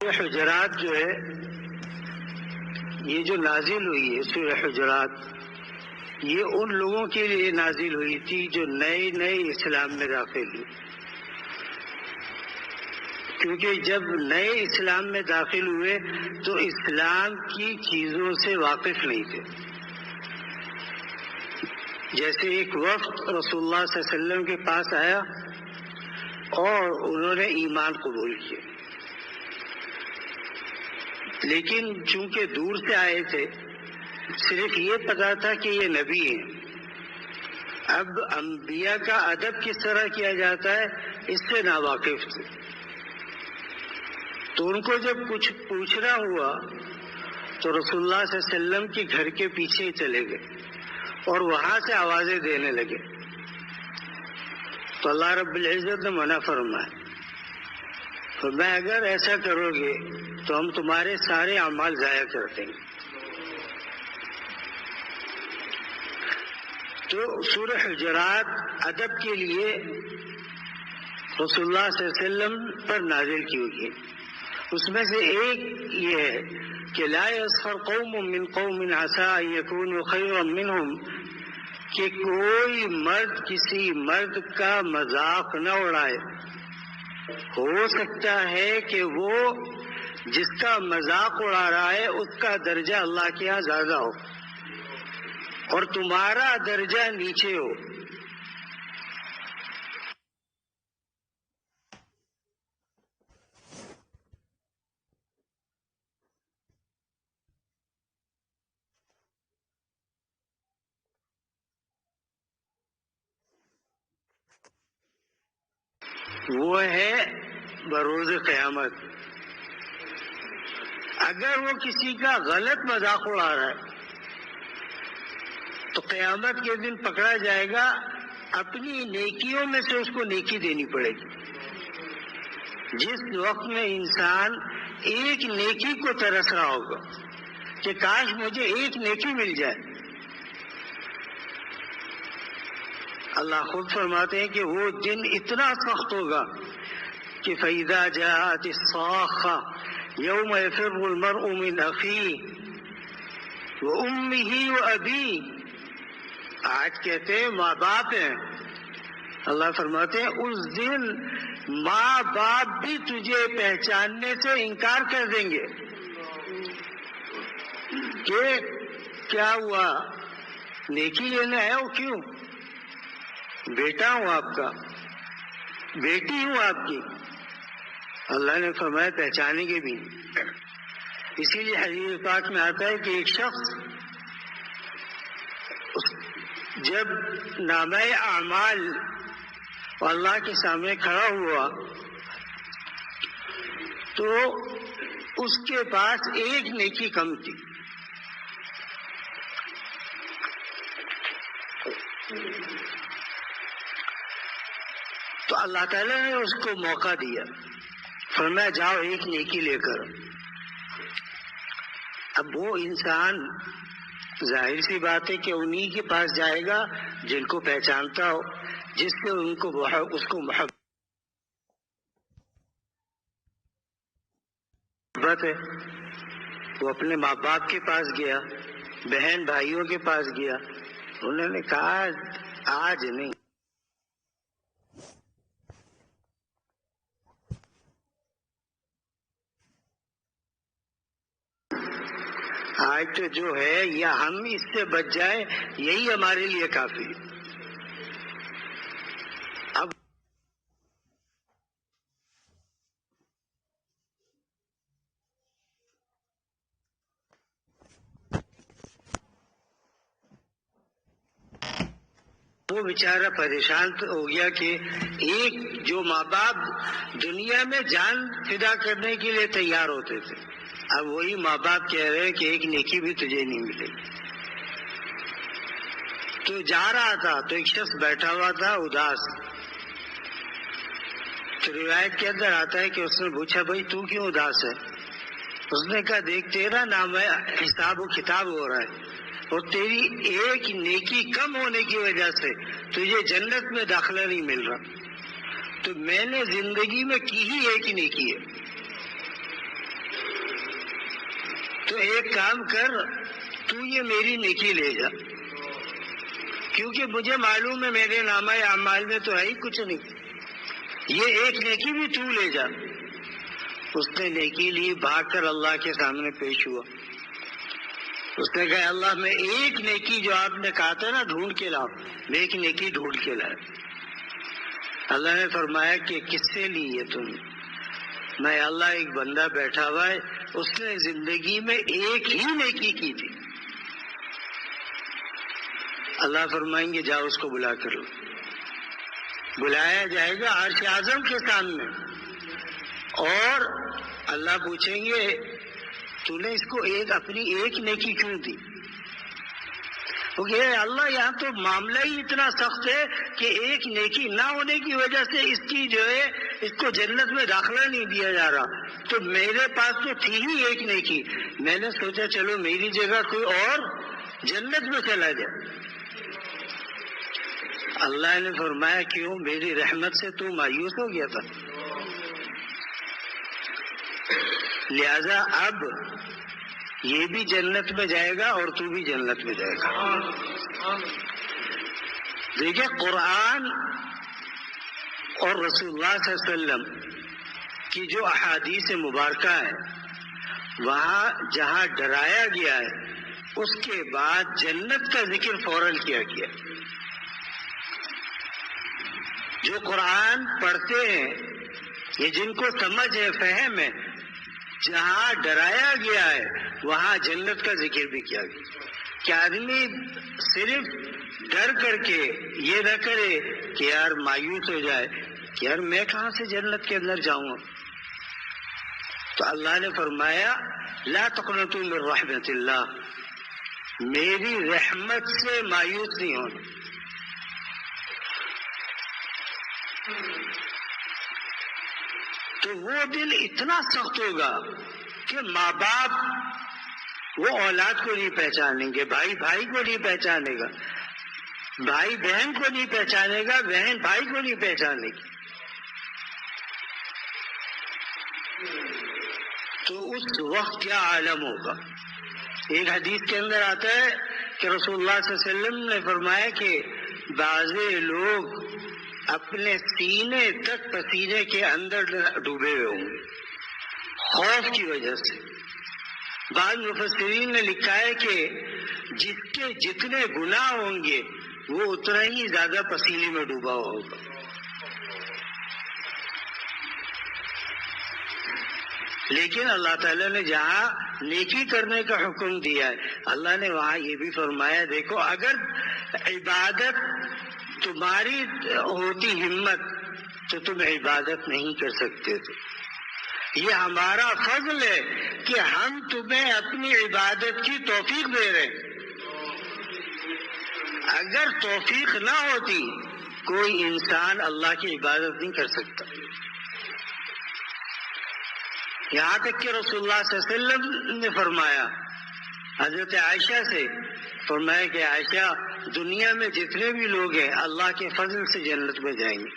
سورہ حجرات جو ہے یہ جو نازل ہوئی ہے سورہ حجرات، یہ ان لوگوں کے لیے نازل ہوئی تھی جو نئے نئے اسلام میں داخل ہوئے، کیونکہ جب نئے اسلام میں داخل ہوئے تو اسلام کی چیزوں سے واقف نہیں تھے. جیسے ایک وقت رسول اللہ صلی اللہ علیہ وسلم کے پاس آیا اور انہوں نے ایمان قبول کیا، لیکن چونکہ دور سے آئے تھے صرف یہ پتا تھا کہ یہ نبی ہیں. اب انبیاء کا ادب کس طرح کیا جاتا ہے اس سے ناواقف تھے، تو ان کو جب کچھ پوچھنا ہوا تو رسول اللہ صلی اللہ علیہ وسلم کے گھر کے پیچھے ہی چلے گئے اور وہاں سے آوازیں دینے لگے. تو اللہ رب العزت نے منع فرمایا، فرمایا اگر ایسا کرو گے تو ہم تمہارے سارے اعمال ضائع کر دیں گے. تو سورہ حجرات ادب کے لیے رسول اللہ صلی اللہ علیہ وسلم پر نازل کی ہوئی ہے. اس میں سے ایک یہ ہے کہ لا یسخر قوم من قوم عسى ان يكونوا خيرا منهم، کہ کوئی مرد کسی مرد کا مذاق نہ اڑائے. ہو سکتا ہے کہ وہ جس کا مذاق اڑا رہا ہے اس کا درجہ اللہ کے یہاں زیادہ ہو اور تمہارا درجہ نیچے ہو. وہ ہے بروز قیامت. اگر وہ کسی کا غلط مذاق اڑا رہا ہے تو قیامت کے دن پکڑا جائے گا، اپنی نیکیوں میں سے اس کو نیکی دینی پڑے گی. جس وقت میں انسان ایک نیکی کو ترس رہا ہوگا کہ کاش مجھے ایک نیکی مل جائے، اللہ خود فرماتے ہیں کہ وہ دن اتنا سخت ہوگا کہ فَإِذَا جَاءَتِ الصَّاخَّةُ يَوْمَ يَفِرُّ الْمَرْءُ مِنْ أَخِيهِ وَأُمِّهِ وَأَبِيهِ. آج کہتے ہیں ماں باپ ہیں، اللہ فرماتے ہیں اس دن ماں باپ بھی تجھے پہچاننے سے انکار کر دیں گے کہ کیا ہوا، نیکی لینے آئے ہو؟ کیوں؟ بیٹا ہوں آپ کا، بیٹی ہوں آپ کی. اللہ نے فرمایا پہچانیں گے بھی. اسی لیے حدیث پاک میں آتا ہے کہ ایک شخص جب نامہ اعمال اللہ کے سامنے کھڑا ہوا تو اس کے پاس ایک نیکی کم تھی. تو اللہ تعالیٰ نے اس کو موقع دیا، فرمایا جاؤ ایک نیکی لے کر. اب وہ انسان ظاہر سی بات ہے کہ انہی کے پاس جائے گا جن کو پہچانتا ہو، جس سے ان کو اس کو محبت ہے. وہ اپنے ماں باپ کے پاس گیا، بہن بھائیوں کے پاس گیا، انہوں نے کہا آج نہیں، آج تو جو ہے یا ہم اس سے بچ جائیں یہی ہمارے لیے کافی ہے. اب وہ بیچارہ پریشان ہو گیا کہ ایک جو ماں باپ دنیا میں جان فدا کرنے کے لیے تیار ہوتے تھے، اب وہی ماں باپ کہہ رہے ہیں کہ ایک نیکی بھی تجھے نہیں ملے گی. تو جا رہا تھا تو ایک شخص بیٹھا ہوا تھا اداس. تو روایت کے اندر آتا ہے کہ اس نے پوچھا بھائی تو کیوں اداس ہے؟ اس نے کہا دیکھ تیرا نام ہے حساب و کتاب ہو رہا ہے اور تیری ایک نیکی کم ہونے کی وجہ سے تجھے جنت میں داخلہ نہیں مل رہا. تو میں نے زندگی میں کی ہی ایک نیکی ہے تو ایک کام کر، تو یہ میری نیکی لے جا، کیونکہ مجھے معلوم ہے میرے نامہ اعمال میں تو ہے ہی کچھ نہیں، یہ ایک نیکی بھی تو لے جا۔ اس نے نیکی لی، بھاگ کر اللہ کے سامنے پیش ہوا۔ اس نے کہا اللہ میں ایک نیکی جو آپ نے کہا تھا نا ڈھونڈ کے لاؤ، میں ایک نیکی ڈھونڈ کے لایا۔ اللہ نے فرمایا کہ کس سے لی ہے تم؟ میں اللہ ایک بندہ بیٹھا ہوا ہے، اس نے زندگی میں ایک ہی نیکی کی تھی۔ اللہ فرمائیں گے جاؤ اس کو بلا کر لو۔ بلایا جائے گا عرش اعظم کے سامنے، اور اللہ پوچھیں گے تو نے اس کو اپنی ایک نیکی کیوں دی؟ اللہ یہاں تو معاملہ ہی اتنا سخت ہے کہ ایک نیکی نہ ہونے کی وجہ سے اس کی جو ہے اس کو جنت میں داخلہ نہیں دیا جا رہا، تو میرے پاس تو تھی ہی ایک نیکی، میں نے سوچا چلو میری جگہ کوئی اور جنت میں چلا جائے۔ اللہ نے فرمایا کیوں؟ میری رحمت سے تو مایوس ہو گیا تھا، لہذا اب یہ بھی جنت میں جائے گا اور تو بھی جنت میں جائے گا۔ دیکھیں قرآن اور رسول اللہ صلی اللہ علیہ وسلم کی جو احادیث مبارکہ ہیں، وہاں جہاں ڈرایا گیا ہے اس کے بعد جنت کا ذکر فوراً کیا گیا۔ جو قرآن پڑھتے ہیں یہ جن کو سمجھ ہے، فہم ہے، جہاں ڈرایا گیا ہے وہاں جنت کا ذکر بھی کیا گیا، کہ آدمی صرف ڈر کر کے یہ نہ کرے کہ یار مایوس ہو جائے کہ یار میں کہاں سے جنت کے اندر جاؤں گا۔ تو اللہ نے فرمایا لا تقنطوا من رحمت اللہ، میری رحمت سے مایوس نہیں ہونا۔ تو وہ دل اتنا سخت ہوگا کہ ماں باپ وہ اولاد کو نہیں پہچانیں گے، بھائی بھائی کو نہیں پہچانے گا، بھائی بہن کو نہیں پہچانے گا، بہن بھائی کو نہیں پہچانے گی۔ تو اس وقت کیا عالم ہوگا؟ ایک حدیث کے اندر آتا ہے کہ رسول اللہ صلی اللہ علیہ وسلم نے فرمایا کہ بعض لوگ اپنے سینے تک پسینے کے اندر ڈوبے ہوئے ہوں گے خوف کی وجہ سے۔ بعض مفسرین نے لکھا ہے کہ جس کے جتنے گناہ ہوں گے وہ اتنا ہی زیادہ پسینے میں ڈوبا ہوگا۔ لیکن اللہ تعالیٰ نے جہاں نیکی کرنے کا حکم دیا ہے، اللہ نے وہاں یہ بھی فرمایا دیکھو اگر عبادت تمہاری ہوتی ہمت تو تم عبادت نہیں کر سکتے تھے۔ یہ ہمارا فضل ہے کہ ہم تمہیں اپنی عبادت کی توفیق دے رہے ہیں۔ اگر توفیق نہ ہوتی کوئی انسان اللہ کی عبادت نہیں کر سکتا۔ یہاں تک کہ رسول اللہ صلی اللہ علیہ وسلم نے فرمایا حضرت عائشہ سے، فرمایا کہ عائشہ دنیا میں جتنے بھی لوگ ہیں اللہ کے فضل سے جنت میں جائیں گے۔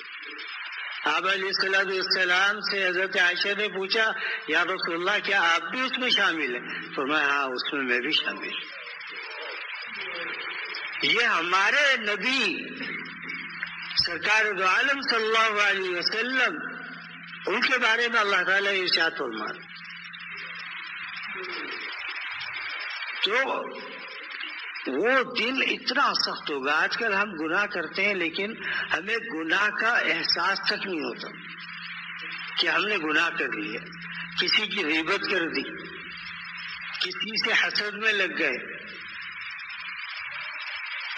آپ علیہ السلام سے حضرت عائشہ نے پوچھا یا رسول اللہ کیا آپ بھی اس میں شامل ہیں؟ فرمایا ہاں اس میں بھی شامل ہوں۔ یہ ہمارے نبی سرکار دو عالم صلی اللہ علیہ وسلم، ان کے بارے میں اللہ تعالیٰ ارشاد فرمایا۔ تو وہ دل اتنا سخت ہوگا۔ آج کل ہم گناہ کرتے ہیں لیکن ہمیں گناہ کا احساس تک نہیں ہوتا کہ ہم نے گناہ کر لیا، کسی کی غیبت کر دی، کسی سے حسد میں لگ گئے۔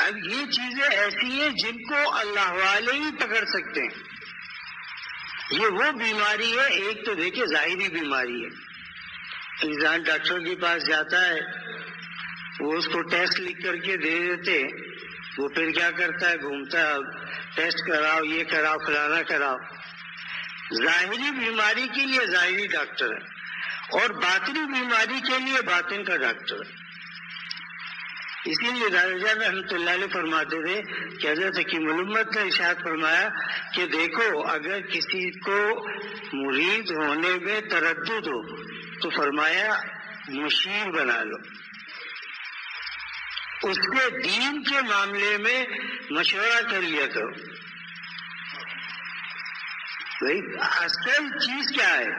اب یہ چیزیں ایسی ہیں جن کو اللہ والے ہی پکڑ سکتے ہیں۔ یہ وہ بیماری ہے، ایک تو دیکھیں ظاہری بیماری ہے، انسان ڈاکٹر کے پاس جاتا ہے، وہ اس کو ٹیسٹ لکھ کر کے دے دیتے، وہ پھر کیا کرتا ہے گھومتا ہے ٹیسٹ کراؤ، یہ کراؤ، فلانا کراؤ۔ ظاہری بیماری کے لیے ظاہری ڈاکٹر ہے اور باطنی بیماری کے لیے باطن کا ڈاکٹر ہے۔ اسی لیے دادا جان رحمۃ اللہ علیہ فرماتے تھے کہ حضرت حکیم الامت نے ارشاد فرمایا کہ دیکھو اگر کسی کو مرید ہونے میں تردد ہو تو فرمایا مشیر بنا لو، اس کے دین کے معاملے میں مشورہ کر لیا کرو. بھائی اصل چیز کیا ہے؟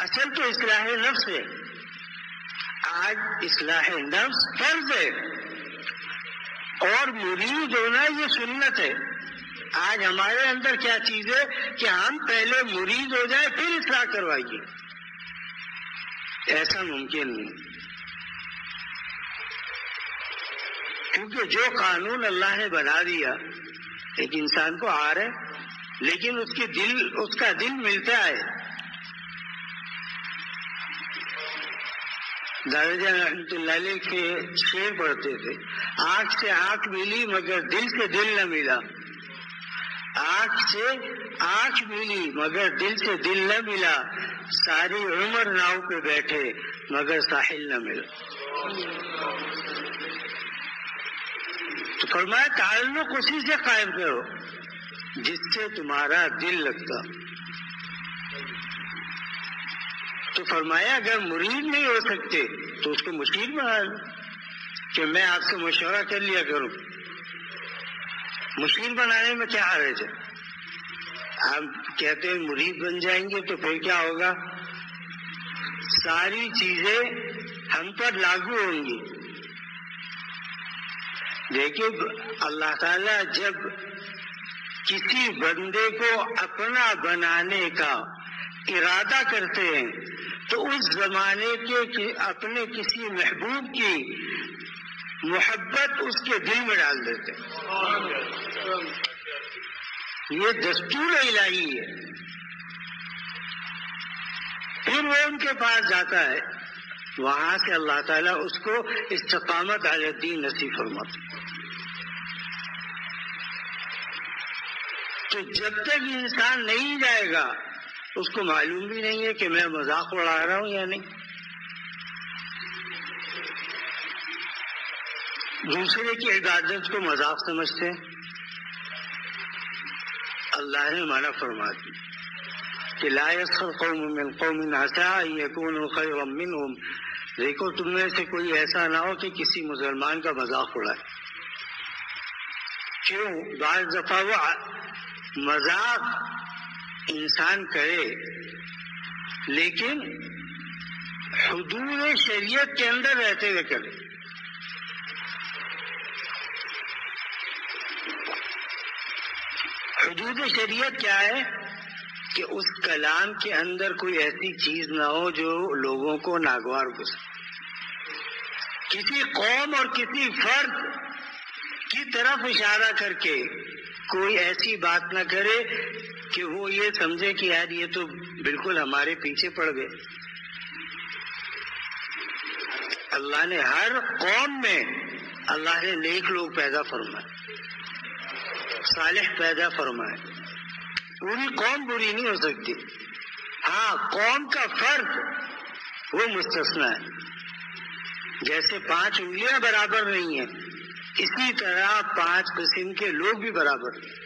اصل تو اصلاح نفس ہے. آج اصلاح نفس فرض ہے اور مرید ہونا یہ سنت ہے. آج ہمارے اندر کیا چیز ہے کہ ہم پہلے مرید ہو جائیں پھر اصلاح کروائیے. ایسا ممکن نہیں، کیونکہ جو قانون اللہ نے بنا دیا ایک انسان کو آ رہا ہے، لیکن اس کا دل ملتا ہے. دادا جان رحمۃ اللہ علیہ کے شعر پڑھتے تھے، آنکھ سے آنکھ ملی مگر دل سے دل نہ ملا. آنکھ سے آنکھ ملی مگر دل سے دل نہ ملا. ساری عمر ناؤ پہ بیٹھے مگر ساحل نہ ملا. تو فرمایا تعلق اسی سے قائم کرو جس سے تمہارا دل لگتا. تو فرمایا اگر مرید نہیں ہو سکتے تو اس کو مشیر بنا لو کہ میں آپ سے مشورہ کر لیا کروں. مشیر بنانے میں کیا حرج ہے؟ آپ کہتے ہیں مرید بن جائیں گے تو پھر کیا ہوگا؟ ساری چیزیں ہم پر لاگو ہوں گی. دیکھیے اللہ تعالیٰ جب کسی بندے کو اپنا بنانے کا ارادہ کرتے ہیں تو اس زمانے کے اپنے کسی محبوب کی محبت اس کے دل میں ڈال دیتے ہیں. یہ دستور الہی ہے. پھر وہ ان کے پاس جاتا ہے، وہاں سے اللہ تعالیٰ اس کو استقامت علی الدین نصیب فرماتا. تو جب تک انسان نہیں جائے گا اس کو معلوم بھی نہیں ہے کہ میں مذاق اڑا رہا ہوں یا نہیں. دوسرے کی عبادت کو مذاق سمجھتے ہیں. اللہ نے منع فرما دی کہ لا يسخر قوم من قوم عسى ان يكونوا خيرا منهم. دیکھو تم میں سے کوئی ایسا نہ ہو کہ کسی مسلمان کا مذاق اڑائے. کیوں؟ بعض دفعہ وہ مذاق انسان کرے لیکن حدود شریعت کے اندر رہتے ہوئے کرے. حدود شریعت کیا ہے؟ کہ اس کلام کے اندر کوئی ایسی چیز نہ ہو جو لوگوں کو ناگوار گزرے. کسی قوم اور کسی فرد کی طرف اشارہ کر کے کوئی ایسی بات نہ کرے کہ وہ یہ سمجھے کہ یار یہ تو بالکل ہمارے پیچھے پڑ گئے. اللہ نے ہر قوم میں اللہ نے نیک لوگ پیدا فرمائے، صالح پیدا فرمائے. پوری قوم بری نہیں ہو سکتی. ہاں قوم کا فرد وہ مستثنا ہے. جیسے 5 انگلیاں برابر نہیں ہیں اسی طرح 5 قسم کے لوگ بھی برابر نہیں.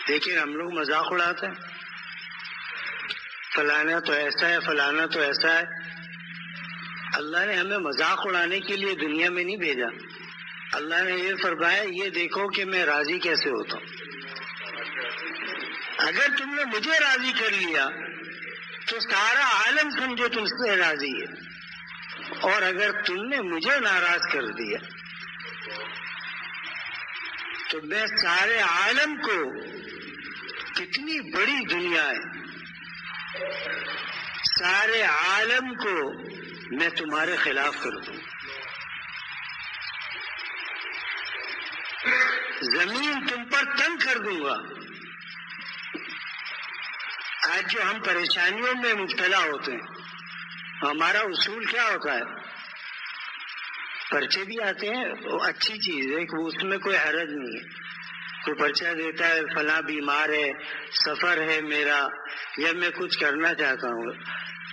لیکن ہم لوگ مذاق اڑاتے ہیں، فلانا تو ایسا ہے فلانا تو ایسا ہے. اللہ نے ہمیں مذاق اڑانے کے لیے دنیا میں نہیں بھیجا. اللہ نے یہ فرمایا یہ دیکھو کہ میں راضی کیسے ہوتا ہوں. اگر تم نے مجھے راضی کر لیا تو سارا عالم سمجھو تم سے راضی ہے، اور اگر تم نے مجھے ناراض کر دیا تو میں سارے عالم کو، کتنی بڑی دنیا ہے، سارے عالم کو میں تمہارے خلاف کر دوں. زمین تم پر تنگ کر دوں گا. آج جو ہم پریشانیوں میں مبتلا ہوتے ہیں ہمارا اصول کیا ہوتا ہے؟ پرچے بھی آتے ہیں، وہ اچھی چیز ہے کہ اس میں کوئی حرج نہیں ہے. کوئی پرچہ دیتا ہے فلاں بیمار ہے، سفر ہے میرا، یا میں کچھ کرنا چاہتا ہوں،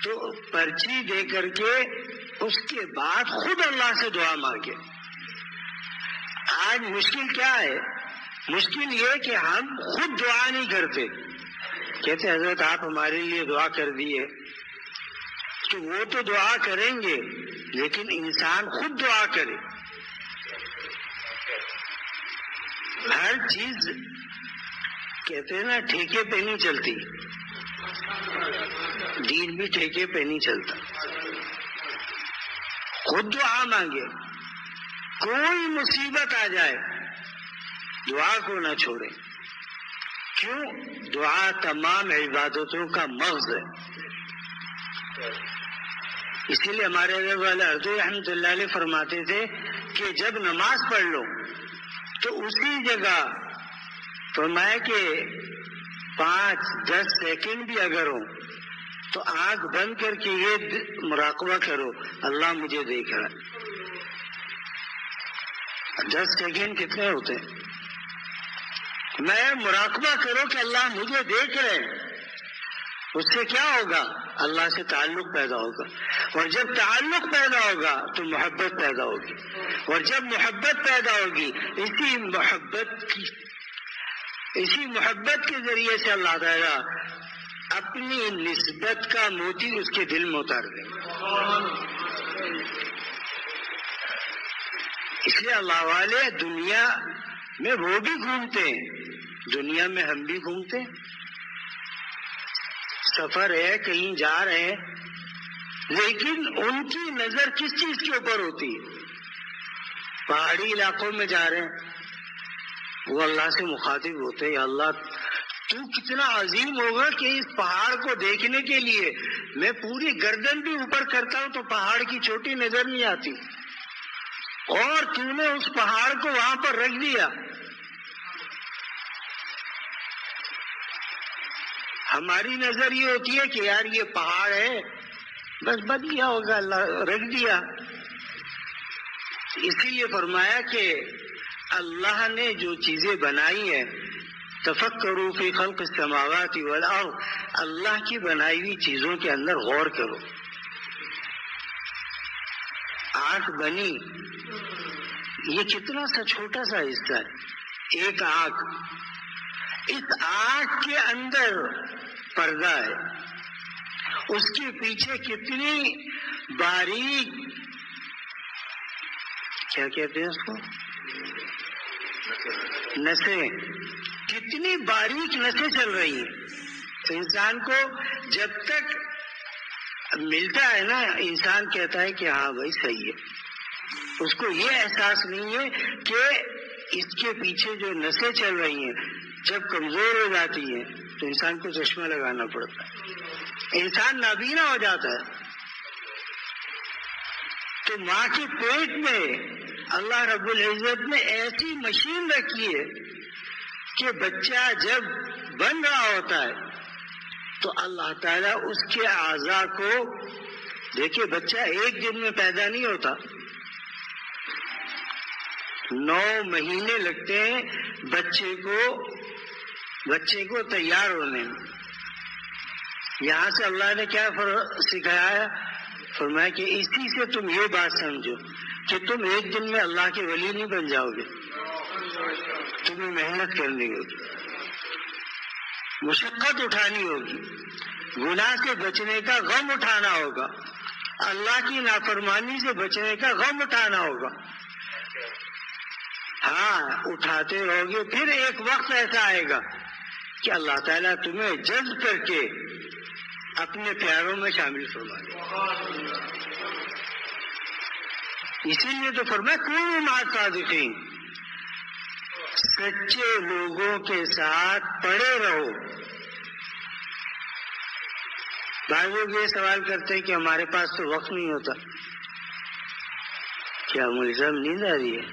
تو پرچی دے کر کے اس کے بعد خود اللہ سے دعا مانگے. آج مشکل کیا ہے؟ مشکل یہ کہ ہم خود دعا نہیں کرتے. کہتے حضرت آپ ہمارے لیے دعا کر دیے. کہ وہ تو دعا کریں گے لیکن انسان خود دعا کرے. ہر چیز کہتے ہیں نا ٹھیکے پہ نہیں چلتی، دین بھی ٹھیکے پہ نہیں چلتا. خود دعا مانگے، کوئی مصیبت آ جائے دعا کو نہ چھوڑے. کیوں؟ دعا تمام عبادتوں کا مغز ہے. اسی لیے ہمارے حضرت والا اردو رحمۃ اللہ علیہ فرماتے تھے کہ جب نماز پڑھ لو تو اسی جگہ فرمایا کہ 5-10 سیکنڈ بھی اگر ہو تو آنکھ بند کر کے یہ مراقبہ کرو، اللہ مجھے دیکھ رہا ہے. 10 سیکنڈ کتنے ہوتے ہیں؟ میں مراقبہ کرو کہ اللہ مجھے دیکھ رہے ہیں. اس سے کیا ہوگا؟ اللہ سے تعلق پیدا ہوگا، اور جب تعلق پیدا ہوگا تو محبت پیدا ہوگی، اور جب محبت پیدا ہوگی اسی محبت کے ذریعے سے اللہ تعالیٰ اپنی نسبت کا موتی اس کے دل میں اتار دیں. اس لیے اللہ والے دنیا میں وہ بھی گھومتے ہیں، دنیا میں ہم بھی گھومتے ہیں. سفر ہے، کہیں جا رہے ہیں، لیکن ان کی نظر کس چیز کے اوپر ہوتی ہے؟ پہاڑی علاقوں میں جا رہے ہیں، وہ اللہ سے مخاطب ہوتے ہیں، یا اللہ تو کتنا عظیم ہوگا کہ اس پہاڑ کو دیکھنے کے لیے میں پوری گردن بھی اوپر کرتا ہوں تو پہاڑ کی چوٹی نظر نہیں آتی، اور تو نے اس پہاڑ کو وہاں پر رکھ دیا. ہماری نظر یہ ہوتی ہے کہ یار یہ پہاڑ ہے، بس بن گیا ہوگا، اللہ رکھ دیا. اسی لیے فرمایا کہ اللہ نے جو چیزیں بنائی ہیں، تفکروا فی خلق السماوات والارض، اللہ کی بنائی ہوئی چیزوں کے اندر غور کرو. آنکھ بنی، یہ کتنا سا چھوٹا سا حصہ ہے، ایک آنکھ. اس آنکھ کے اندر پردہ ہے، اس کے پیچھے کتنی باریک، کیا کہتے ہیں اس کو، نسیں، کتنی باریک نسیں چل رہی ہیں. تو انسان کو جب تک ملتا ہے نا، انسان کہتا ہے کہ ہاں بھائی صحیح ہے. اس کو یہ احساس نہیں ہے کہ اس کے پیچھے جو نسیں چل رہی ہیں جب کمزور ہو جاتی ہیں تو انسان کو چشمہ لگانا پڑتا ہے، انسان نابینا ہو جاتا ہے. تو ماں کے پیٹ میں اللہ رب العزت نے ایسی مشین رکھی ہے کہ بچہ جب بن رہا ہوتا ہے تو اللہ تعالیٰ اس کے اعضاء کو، دیکھیں بچہ ایک دن میں پیدا نہیں ہوتا، 9 مہینے لگتے ہیں بچے کو تیار ہونے میں. یہاں سے اللہ نے کیا سکھایا؟ فرمایا کہ اسی سے تم یہ بات سمجھو کہ تم ایک دن میں اللہ کے ولی نہیں بن جاؤ گے، تمہیں محنت کرنی ہوگی، مشقت اٹھانی ہوگی، گناہ سے بچنے کا غم اٹھانا ہوگا، اللہ کی نافرمانی سے بچنے کا غم اٹھانا ہوگا. ہاں اٹھاتے رہو گے، پھر ایک وقت ایسا آئے گا کہ اللہ تعالیٰ تمہیں جذب کر کے اپنے پیاروں میں شامل فرما دے. اسی لیے تو فرمایا کونوا مع الصادقین، سچے لوگوں کے ساتھ پڑے رہو. بعض لوگ یہ سوال کرتے ہیں کہ ہمارے پاس تو وقت نہیں ہوتا. کیا ملزم نیند آ رہی ہے؟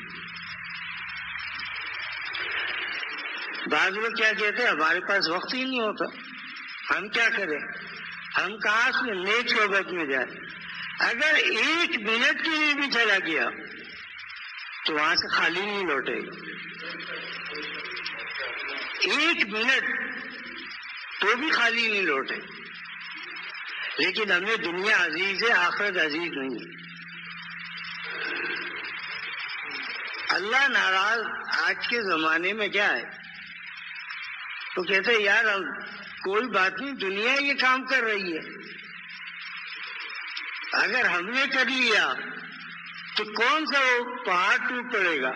بعض لوگ کیا کہتے ہیں ہمارے پاس وقت ہی نہیں ہوتا، ہم کیا کریں، ہم کہاں سے نیک صحبت میں جائیں. اگر 1 منٹ کے لیے بھی چلا گیا تو وہاں سے خالی نہیں لوٹے گا. 1 منٹ تو بھی خالی نہیں لوٹے. لیکن ہمیں دنیا عزیز ہے، آخرت عزیز نہیں ہے. اللہ ناراض آج کے زمانے میں کیا ہے، تو کہتے ہیں یار کوئی بات نہیں، دنیا یہ کام کر رہی ہے. اگر ہم نے کر لیا تو کون سا وہ پہاڑ ٹوٹ پڑے گا؟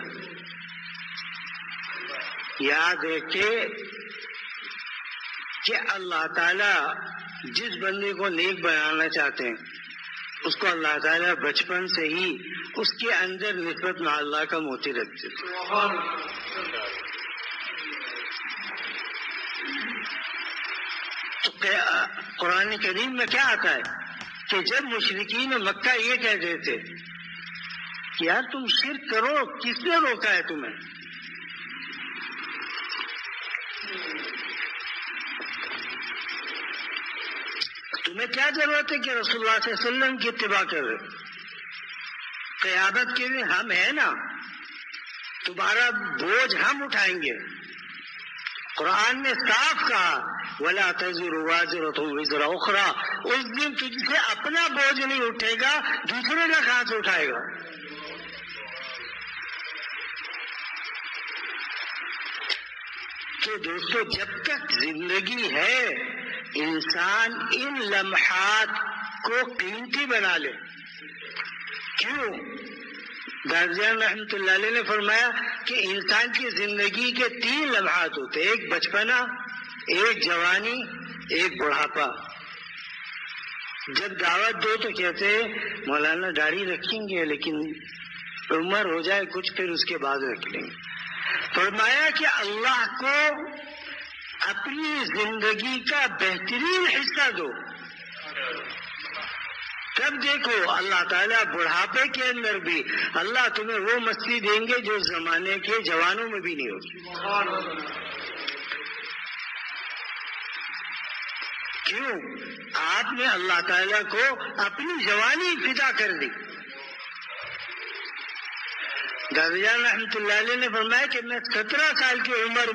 یاد رکھے کہ اللہ تعالی جس بندے کو نیک بنانا چاہتے ہیں اس کو اللہ تعالیٰ بچپن سے ہی اس کے اندر نسبت مع اللہ کا موتی رکھتے تو قرآن کریم میں کیا آتا ہے کہ جب مشرکین مکہ یہ کہتے تھے کہ یار تم شرک کرو، کس نے روکا ہے تمہیں؟ تمہیں کیا ضرورت ہے کہ رسول اللہ صلی اللہ علیہ وسلم کی اتباع کرے؟ قیادت کے لیے ہم ہیں نا، تمہارا بوجھ ہم اٹھائیں گے۔ قرآن نے صاف کہا وَلَا تَزِرُ وَازِرَةٌ وِزْرَ أُخْرَى، اس دن تجھ سے اپنا بوجھ نہیں اٹھے گا، دوسرے کا کہاں سے اٹھائے گا؟ تو دوستو جب تک زندگی ہے انسان ان لمحات کو قیمتی بنا لے۔ کیوں؟ دارجان رحمۃ اللہ علیہ نے فرمایا کہ انسان کی زندگی کے 3 لمحات ہوتے، ایک بچپنا، ایک جوانی، ایک بڑھاپا۔ جب دعوت دو تو کہتے مولانا داڑھی رکھیں گے لیکن عمر ہو جائے کچھ پھر اس کے بعد رکھ لیں گے۔ فرمایا کہ اللہ کو اپنی زندگی کا بہترین حصہ دو، تب دیکھو اللہ تعالیٰ بڑھاپے کے اندر بھی اللہ تمہیں وہ مستی دیں گے جو زمانے کے جوانوں میں بھی نہیں ہوگی۔ کیوں؟ آپ نے اللہ تعالیٰ کو اپنی جوانی فدا کر دی۔ دادا جان رحمۃ اللہ علیہ نے فرمایا کہ میں 17 سال کی عمر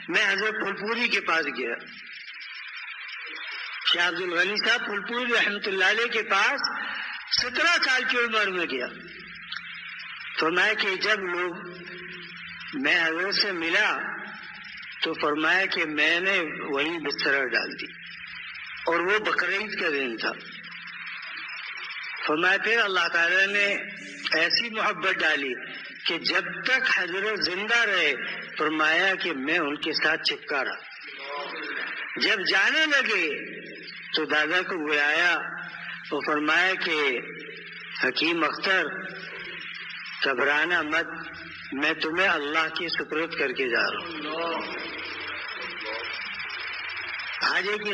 میں حضرت پھلپوری کے پاس گیا، شاہ عبد الغنی صاحب پھلپوری رحمۃ اللہ علیہ کے پاس 17 سال کی عمر میں گیا۔ فرمایا کہ جب میں حضرت سے ملا تو فرمایا کہ میں نے وہیں بستر ڈال دی، اور وہ بقرعید کا دن تھا۔ فرمایا پھر اللہ تعالیٰ نے ایسی محبت ڈالی کہ جب تک حضرت زندہ رہے فرمایا کہ میں ان کے ساتھ چپکا رہا۔ جب جانے لگے تو دادا کو بلایا، وہ فرمایا کہ حکیم اختر گھبرانا مت، میں تمہیں اللہ کی سپرد کر کے جا رہا ہوں۔ آج ایک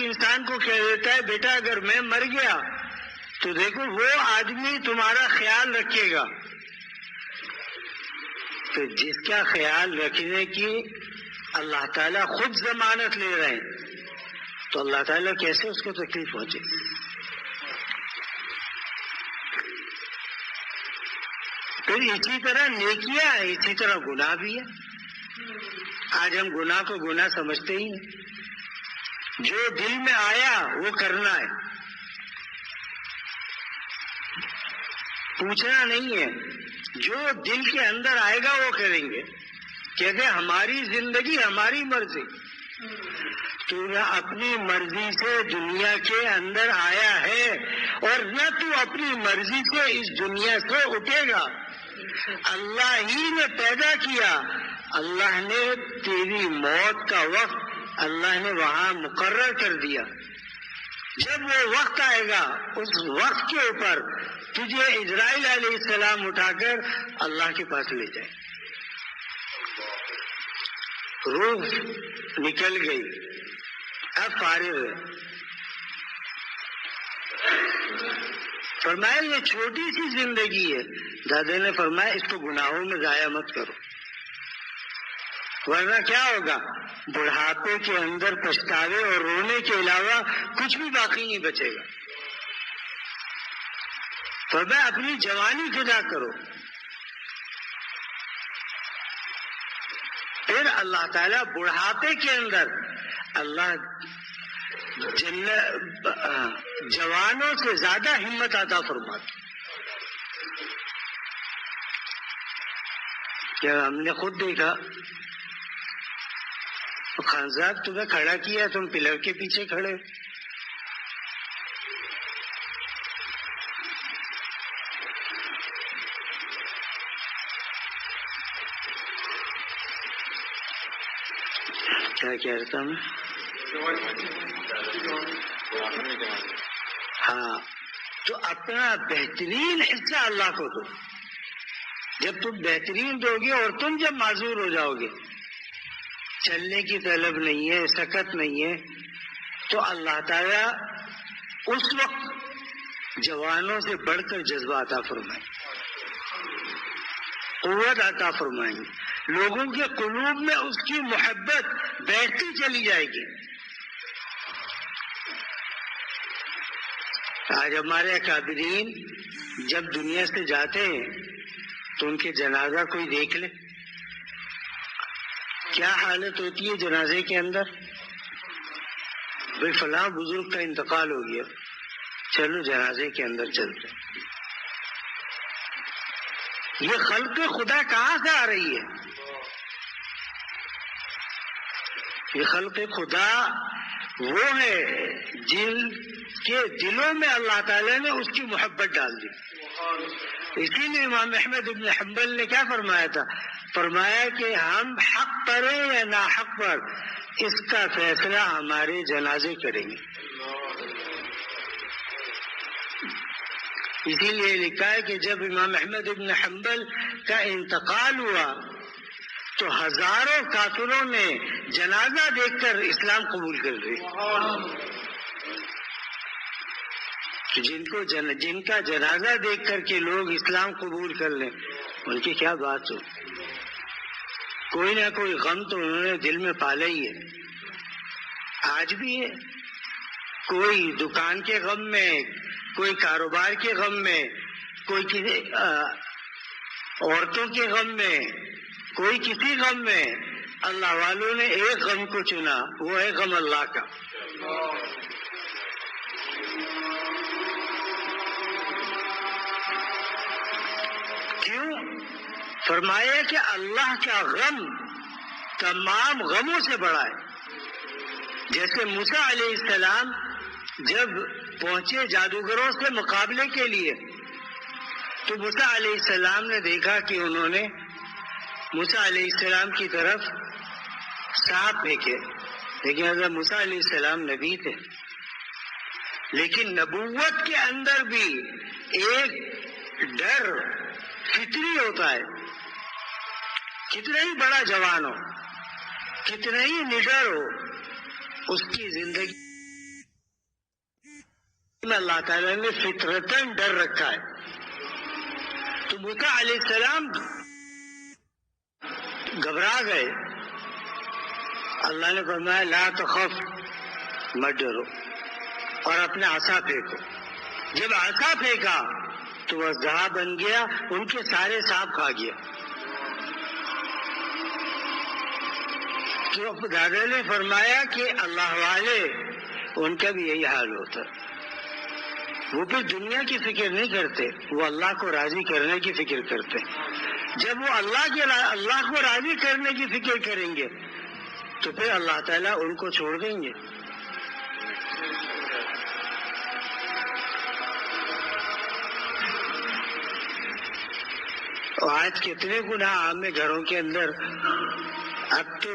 انسان کو کہہ دیتا ہے بیٹا اگر میں مر گیا تو دیکھو وہ آدمی تمہارا خیال رکھے گا، تو جس کا خیال رکھنے کی اللہ تعالیٰ خود ضمانت لے رہے ہیں تو اللہ تعالیٰ کیسے اس کو تکلیف پہنچے؟ پھر اسی طرح نیکیاں ہے، اسی طرح گناہ بھی ہے۔ آج ہم گناہ کو گناہ سمجھتے ہی ہیں، جو دل میں آیا وہ کرنا ہے، پوچھنا نہیں ہے، جو دل کے اندر آئے گا وہ کریں گے۔ کہتے ہماری زندگی ہماری مرضی، تو نہ اپنی مرضی سے دنیا کے اندر آیا ہے اور نہ تو اپنی مرضی سے اس دنیا سے اٹھے گا۔ اللہ ہی نے پیدا کیا، اللہ نے تیری موت کا وقت اللہ نے وہاں مقرر کر دیا۔ جب وہ وقت آئے گا اس وقت کے اوپر تجھے اسرائیل علیہ السلام اٹھا کر اللہ کے پاس لے جائے۔ روح نکل گئی، اب فارغ ہے۔ فرمایا یہ چھوٹی سی زندگی ہے، دادا نے فرمایا اس کو گناہوں میں ضائع مت کرو، ورنہ کیا ہوگا؟ بڑھاپے کے اندر پچھتاوے اور رونے کے علاوہ کچھ بھی باقی نہیں بچے گا۔ فرمایا اپنی جوانی فدا کرو، پھر اللہ تعالیٰ بڑھاپے کے اندر اللہ جوانوں سے زیادہ ہمت عطا فرماتا۔ کیا ہم نے خود دیکھا، خان صاحب تمہیں کھڑا کیا، تم پلر کے پیچھے کھڑے، کیا کہہ رہا تھا میں؟ ہاں، تو اپنا بہترین حصہ اللہ کو دو. جب تم بہترین دو گے اور تم جب معذور ہو جاؤ گے، چلنے کی طلب نہیں ہے، سکت نہیں ہے، تو اللہ تعالیٰ اس وقت جوانوں سے بڑھ کر جذبہ عطا فرمائیں، قوت عطا فرمائیں گے. لوگوں کے قلوب میں اس کی محبت بیٹھتی چلی جائے گی. آج ہمارے اکابرین جب دنیا سے جاتے ہیں تو ان کے جنازہ کوئی دیکھ لے، کیا حالت ہوتی ہے جنازے کے اندر؟ بھئی فلاں بزرگ کا انتقال ہو گیا، چلو جنازے کے اندر چلتے. یہ خلق خدا کہاں سے آ رہی ہے؟ یہ خلق خدا وہ ہے جن کے دلوں میں اللہ تعالیٰ نے اس کی محبت ڈال دی. اسی لیے امام احمد بن حنبل نے کیا فرمایا تھا؟ فرمایا کہ ہم حق کریں یا نا حق پر، اس کا فیصلہ ہمارے جنازے کریں گے. اسی لیے لکھا ہے کہ جب امام احمد بن حنبل کا انتقال ہوا تو ہزاروں کافروں نے جنازہ دیکھ کر اسلام قبول کر لیا. جن کا جنازہ دیکھ کر کے لوگ اسلام قبول کر لیں، ان کی کیا بات ہو. کوئی نہ کوئی غم تو انہوں نے دل میں پالا ہی ہے، آج بھی ہے. کوئی دکان کے غم میں، کوئی کاروبار کے غم میں، کوئی کسی عورتوں کے غم میں، کوئی کسی غم میں. اللہ والوں نے ایک غم کو چنا، وہ ہے غم اللہ کا. کیوں؟ فرمایا کہ اللہ کا غم تمام غموں سے بڑا ہے. جیسے موسیٰ علیہ السلام جب پہنچے جادوگروں سے مقابلے کے لیے تو موسیٰ علیہ السلام نے دیکھا کہ انہوں نے موسیٰ علیہ السلام کی طرف سانپ پھینکے. لیکن حضرت موسیٰ علیہ السلام نبی تھے، لیکن نبوت کے اندر بھی ایک ڈر فطری ہوتا ہے. کتنا ہی بڑا جوان ہو، کتنا ہی نڈر ہو، اس کی زندگی میں اللہ تعالیٰ نے فطرتاً ڈر رکھا ہے. تو موسیٰ علیہ السلام گھبرا گئے. اللہ نے فرمایا لا تخف، مت ڈرو، اور اپنے عصا پھینکو. جب عصا پھینکا تو وہ اژدہا بن گیا، ان کے سارے سانپ کھا گیا. تو دادا نے فرمایا کہ اللہ والے ان کا بھی یہی حال ہوتا. وہ پھر دنیا کی فکر نہیں کرتے، وہ اللہ کو راضی کرنے کی فکر کرتے. جب وہ اللہ کو راضی کرنے کی فکر کریں گے تو پھر اللہ تعالیٰ ان کو چھوڑ دیں گے. اور آج کتنے گناہ عام گھروں کے اندر. اب تو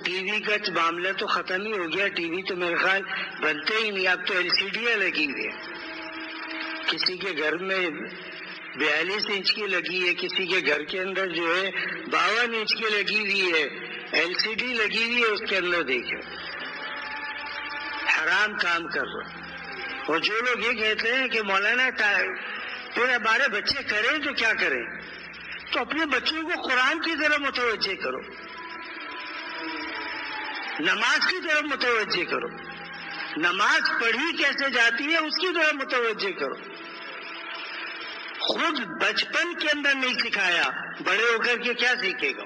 ٹی وی کا معاملہ تو ختم ہی ہو گیا، ٹی وی تو میرے خیال بنتے ہی نہیں. اب تو LCD لگی ہوئی ہے. کسی کے گھر میں 42 انچ کی لگی ہے، کسی کے گھر کے اندر جو ہے 52 انچ کی لگی ہوئی ہے. LCD لگی ہوئی ہے، اس کے اندر دیکھو حرام کام کر رہا. اور جو لوگ یہ کہتے ہیں کہ مولانا پھر ہمارے بچے کریں تو کیا کریں، تو اپنے بچوں کو قرآن کی طرف متوجہ کرو، نماز کی طرف متوجہ کرو. نماز پڑھی کیسے جاتی ہے اس کی طرف متوجہ کرو. خود بچپن کے اندر نہیں سکھایا، بڑے ہو کر کے کیا سیکھے گا.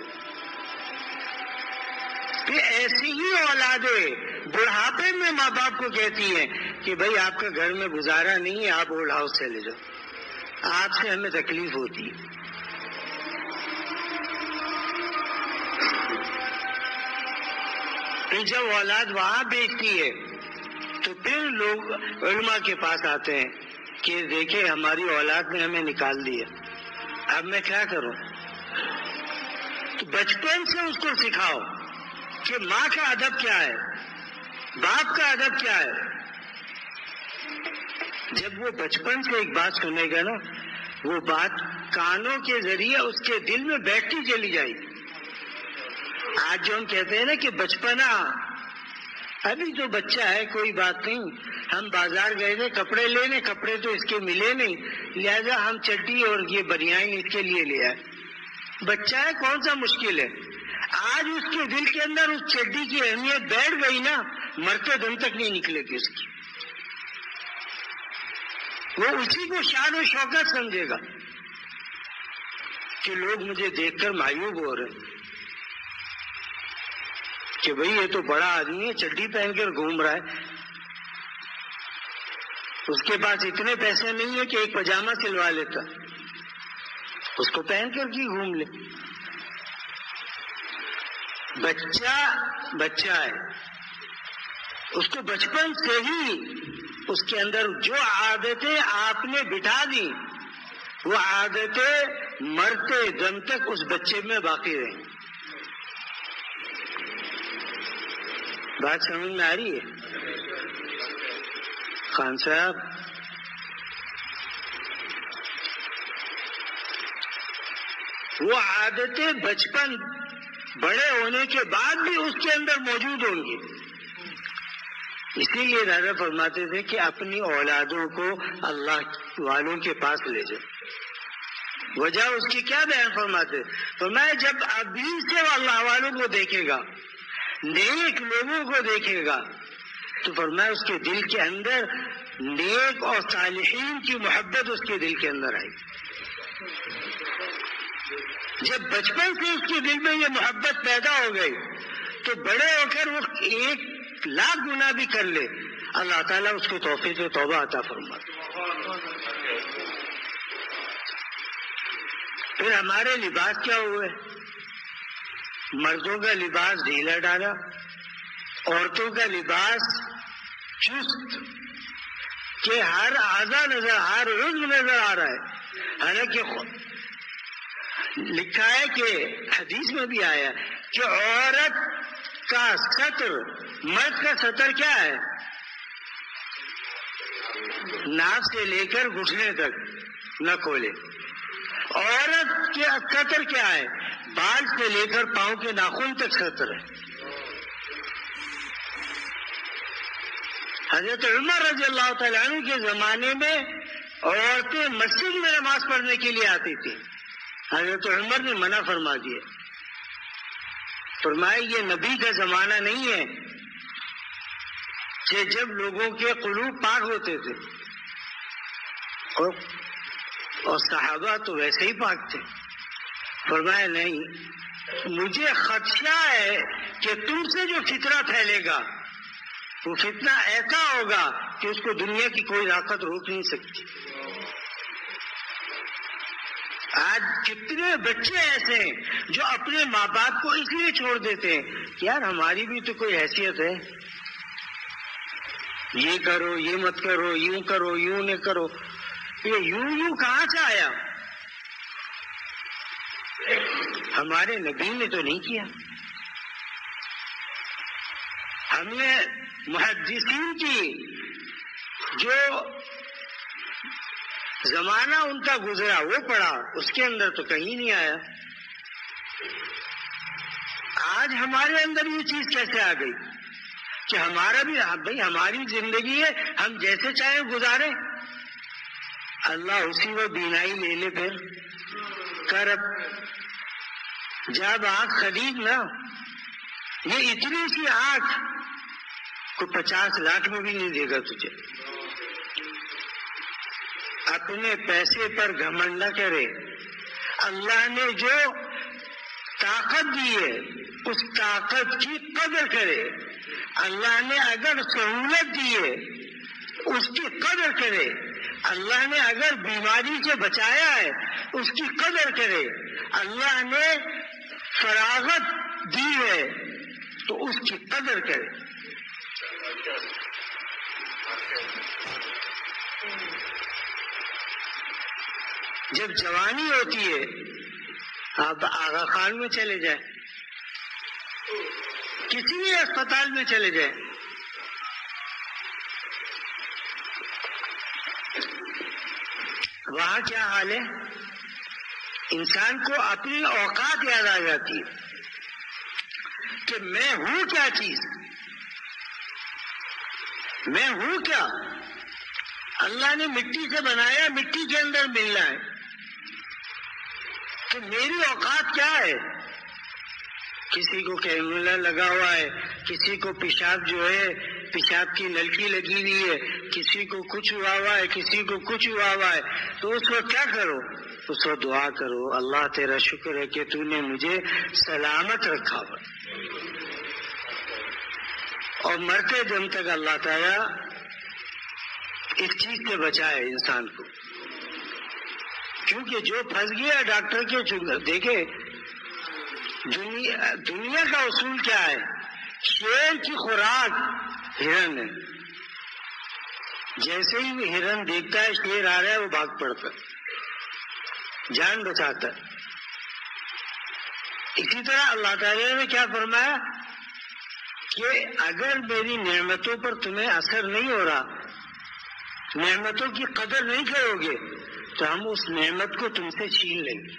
پھر ایسی ہی اولادیں بڑھاپے میں ماں باپ کو کہتی ہیں کہ بھائی آپ کا گھر میں گزارا نہیں ہے، آپ اولڈ ہاؤس چلے جاؤ، آپ سے ہمیں تکلیف ہوتی ہے. پھر جب اولاد وہاں بیچتی ہے تو پھر لوگ علماء کے پاس آتے ہیں کہ دیکھیں ہماری اولاد نے ہمیں نکال دیا، اب میں کیا کروں. تو بچپن سے اس کو سکھاؤ کہ ماں کا ادب کیا ہے، باپ کا ادب کیا ہے. جب وہ بچپن سے ایک بات سنے گا نا، وہ بات کانوں کے ذریعے اس کے دل میں بیٹھتی چلی جائے گی. آج جو ہم کہتے ہیں نا کہ بچپنا، ابھی تو بچہ ہے کوئی بات نہیں، ہم بازار گئے تھے کپڑے لینے، کپڑے تو اس کے ملے نہیں، لہذا ہم چڈی اور یہ بنیان اس کے لیے لے آئے. بچہ ہے، کون سا مشکل ہے. آج اس کے دل کے اندر اس چڈی کی اہمیت بیٹھ گئی نا، مرتے دم تک نہیں نکلے گی اس کی. وہ اسی کو شان و شوکت سمجھے گا کہ لوگ مجھے دیکھ کر معیوب ہو رہے ہیں کہ بھئی یہ تو بڑا آدمی ہے، چڈی پہن کر گھوم رہا ہے. اس کے پاس اتنے پیسے نہیں ہے کہ ایک پاجامہ سلوا لیتا، اس کو پہن کر کی گھوم لے. بچہ ہے، اس کو بچپن سے ہی اس کے اندر جو عادتیں آپ نے بٹھا دی، وہ عادتیں مرتے دم تک اس بچے میں باقی رہیں. بات سمجھ میں آ رہی ہے خان صاحب؟ وہ عادتیں بچپن بڑے ہونے کے بعد بھی اس کے اندر موجود ہوں گی. اسی لیے دادا فرماتے تھے کہ اپنی اولادوں کو اللہ والوں کے پاس لے جائے. وجہ اس کی کیا بیان فرماتے؟ تو میں جب ابھی سے وہ اللہ والوں کو دیکھے گا، نیک لوگوں کو دیکھے گا، تو فرمایا اس کے دل کے اندر نیک اور صالحین کی محبت اس کے دل کے اندر آئی. جب بچپن سے اس کے دل میں یہ محبت پیدا ہو گئی تو بڑے ہو کر وہ 1,00,000 گناہ بھی کر لے، اللہ تعالیٰ اس کو توفیق توبہ عطا فرماتا. پھر ہمارے لباس کیا ہوئے؟ مردوں کا لباس ڈھیلا ڈالا، عورتوں کا لباس چست کہ ہر اعضا نظر، ہر عضو نظر آ رہا ہے. حالانکہ لکھا ہے کہ حدیث میں بھی آیا کہ عورت کا ستر، مرد کا ستر کیا ہے؟ ناک سے لے کر گھٹنے تک نہ کھولے. عورت کے ستر کیا ہے؟ بال سے لے کر پاؤں کے ناخن تک ستر ہے. حضرت عمر رضی اللہ تعالیٰ عنہ کے زمانے میں عورتیں مسجد میں نماز پڑھنے کے لیے آتی تھی. حضرت عمر نے منع فرما دیا، فرمایا یہ نبی کا زمانہ نہیں ہے کہ جب لوگوں کے قلوب پاک ہوتے تھے، اور صحابہ تو ویسے ہی پاک تھے. فرمایا نہیں، مجھے خدشہ ہے کہ تم سے جو فتنہ پھیلے گا وہ فتنہ ایسا ہوگا کہ اس کو دنیا کی کوئی طاقت روک نہیں سکتی. آج کتنے بچے ایسے ہیں جو اپنے ماں باپ کو اس لیے چھوڑ دیتے ہیں کہ یار ہماری بھی تو کوئی حیثیت ہے، یہ کرو، یہ مت کرو، یوں کرو، یوں نہ کرو. یہ یوں کہاں سے آیا؟ ہمارے نبی نے تو نہیں کیا. ہم نے محدثین کی جو زمانہ ان کا گزرا وہ پڑھا، اس کے اندر تو کہیں نہیں آیا. آج ہمارے اندر یہ چیز کیسے آ گئی کہ ہمارا بھی بھائی ہماری زندگی ہے، ہم جیسے چاہیں گزارے. اللہ اسی وہ بینائی لے لے پھر کر. اب جب آنکھ خرید نا، یہ اتنی سی آنکھ کو 50 لاکھ میں بھی نہیں دے گا تجھے. اپنے پیسے پر گھمنڈ نہ کرے. اللہ نے جو طاقت دی ہے اس طاقت کی قدر کرے. اللہ نے اگر سہولت دی ہے اس کی قدر کرے. اللہ نے اگر بیماری سے بچایا ہے اس کی قدر کرے. اللہ نے فراغت دی ہے تو اس کی قدر کرے. جب جوانی ہوتی ہے، آپ آغا خان میں چلے جائیں کسی بھی اسپتال میں چلے جائیں، وہاں کیا حال ہے؟ انسان کو اپنی اوقات یاد آ جاتی ہے کہ میں ہوں کیا چیز، میں ہوں کیا. اللہ نے مٹی سے بنایا، مٹی کے اندر ملنا ہے، تو میری اوقات کیا ہے؟ کسی کو کینولا لگا ہوا ہے، کسی کو پیشاب جو ہے پیشاب کی نلکی لگی ہوئی ہے، کسی کو کچھ ہوا ہوا ہے، کسی کو کچھ ہوا ہوا ہے. تو اس وقت کیا کرو؟ اس وقت دعا کرو، اللہ تیرا شکر ہے کہ تو نے مجھے سلامت رکھا ہوا. اور مرتے دم تک اللہ تعالیٰ اس چیز سے بچائے انسان کو، کیونکہ جو پھنس گیا ڈاکٹر کے دیکھے دنیا کا اصول کیا ہے؟ شیر کی خوراک ہرن ہے. جیسے ہی ہرن دیکھتا ہے شیر آ رہا ہے وہ بھاگ پڑتا ہے، جان بچاتا ہے. اسی طرح اللہ تعالیٰ نے کیا فرمایا کہ اگر میری نعمتوں پر تمہیں اثر نہیں ہو رہا، نعمتوں کی قدر نہیں کرو گے، تو ہم اس نعمت کو تم سے چھین لیں گے.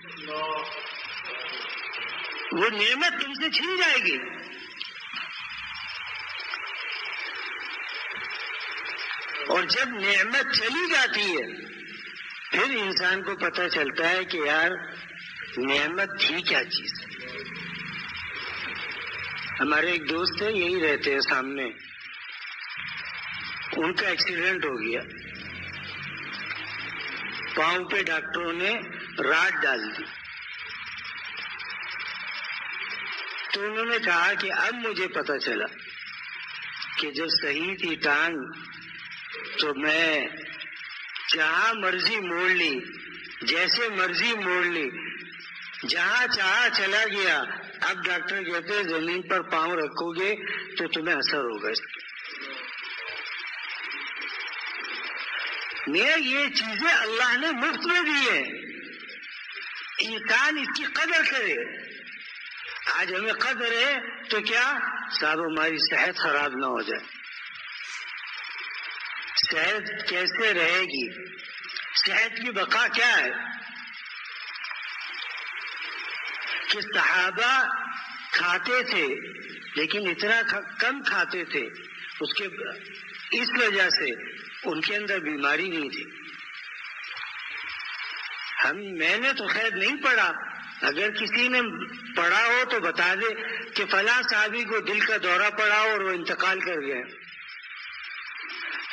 وہ نعمت تم سے چھین جائے گی. اور جب نعمت چلی جاتی ہے پھر انسان کو پتہ چلتا ہے کہ یار نعمت تھی کیا چیز. ہمارے ایک دوست ہے، یہی رہتے ہیں سامنے، ان کا ایکسیڈنٹ ہو گیا، پاؤں پہ ڈاکٹروں نے راڈ ڈال دی. تو انہوں نے کہا کہ اب مجھے پتہ چلا کہ جب صحیح تھی ٹانگ تو میں جہاں مرضی موڑ لی، جیسے مرضی موڑ لی، جہاں چاہا چلا گیا. اب ڈاکٹر کہتے ہیں زمین پر پاؤں رکھو گے تو تمہیں اثر ہوگا. یہ چیزیں اللہ نے مفت میں دی ہیں، انسان اس کی قدر کرے. آج ہمیں قدر ہے تو کیا صاحب ہماری صحت خراب نہ ہو جائے. صحت کیسے رہے گی؟ صحت کی بقا کیا ہے؟ کہ صحابہ کھاتے تھے لیکن اتنا کم کھاتے تھے، اس وجہ سے ان کے اندر بیماری نہیں تھی. میں نے تو خیر نہیں پڑھا، اگر کسی نے پڑھا ہو تو بتا دے کہ فلاں صحابی کو دل کا دورہ پڑا اور وہ انتقال کر گئے.